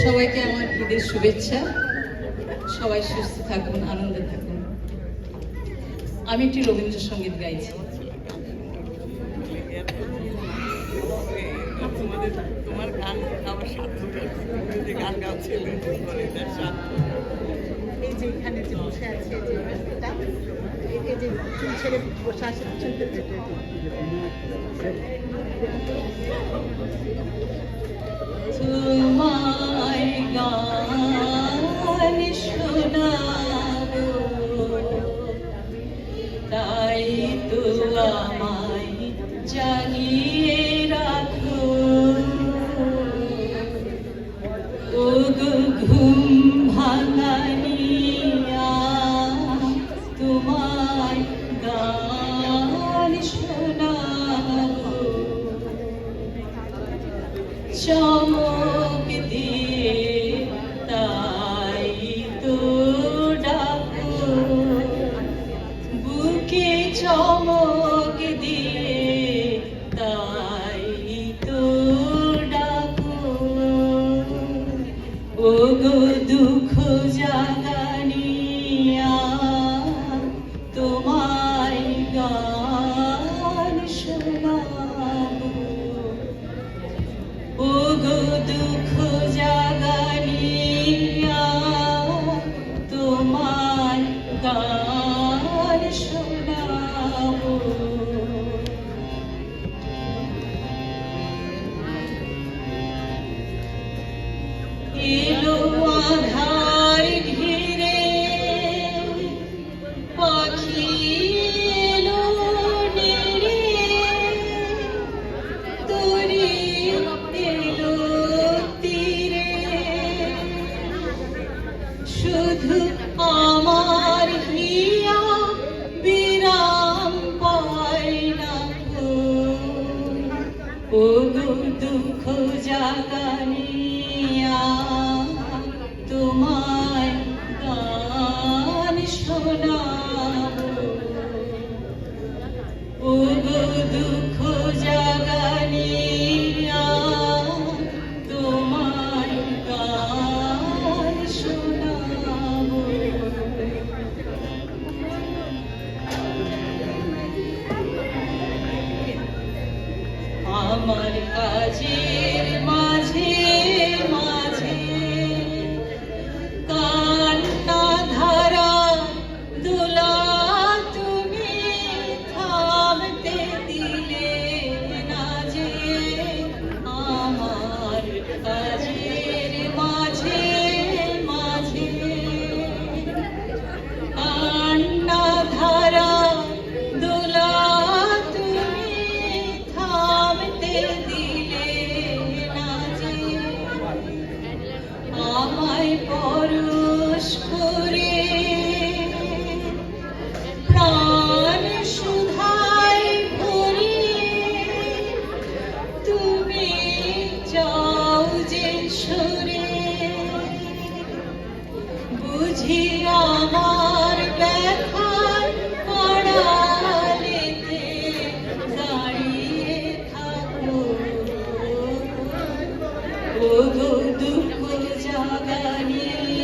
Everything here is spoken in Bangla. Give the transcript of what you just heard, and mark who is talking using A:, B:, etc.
A: সবাইকে আমার ঈদের শুভেচ্ছা। সবাই সুস্থ থাকুন, আনন্দে থাকুন। আমি একটি রবীন্দ্রসঙ্গীত গাইছি।
B: তোমার গান আমার সাথে গান গাচ্ছিলে
C: এই যে এখানে যে বসে আছে এই যে চুল ছেড়ে বসে আছে
A: তোমায় গান শোনাবো, তাই তো আমায় জাগিয়ে রাখো। ও গো ঘুম ভাঙানিয়া, তোমায় গান শোনাবো। চমক দিয়ে তাই তো ডাকো, বুকে চমক দিয়ে তাই তো ডাকো। ও গো দুঃখ জাগানিয়া, তোমায় গান শোনাবো। ও গো দুঃখ জাগানিয়া, তোমার গান শোনাবো। এলো আধার ঘিরে পাখি এলো নেড়ে, তরি এলো তীরে। শুধু আমার হিয়া বিরাম পায় না গো। ও গো দুঃখ জাগানিয়া, তোমায় গান শোনাবো। ও গো দুঃখ জাগানিয়া, তোমায় গান শোনাবো। আমার কাজের মাঝে মাঝে কান্না ধারা দোলা, তুমি থামতে দিলে না যে। আমার কাজের মাঝে মাঝে কান্না ধারা দোলা, তুমি থামতে দিলে না যে। আমায় পরশ করে প্রাণ সুধায় ভরিয়ে, তুমি যাও যে সরে। বুঝি আমার ব্যথার আড়ালেতে দাঁড়িয়ে থাকো। ও গো দুঃখ জাগানিয়া,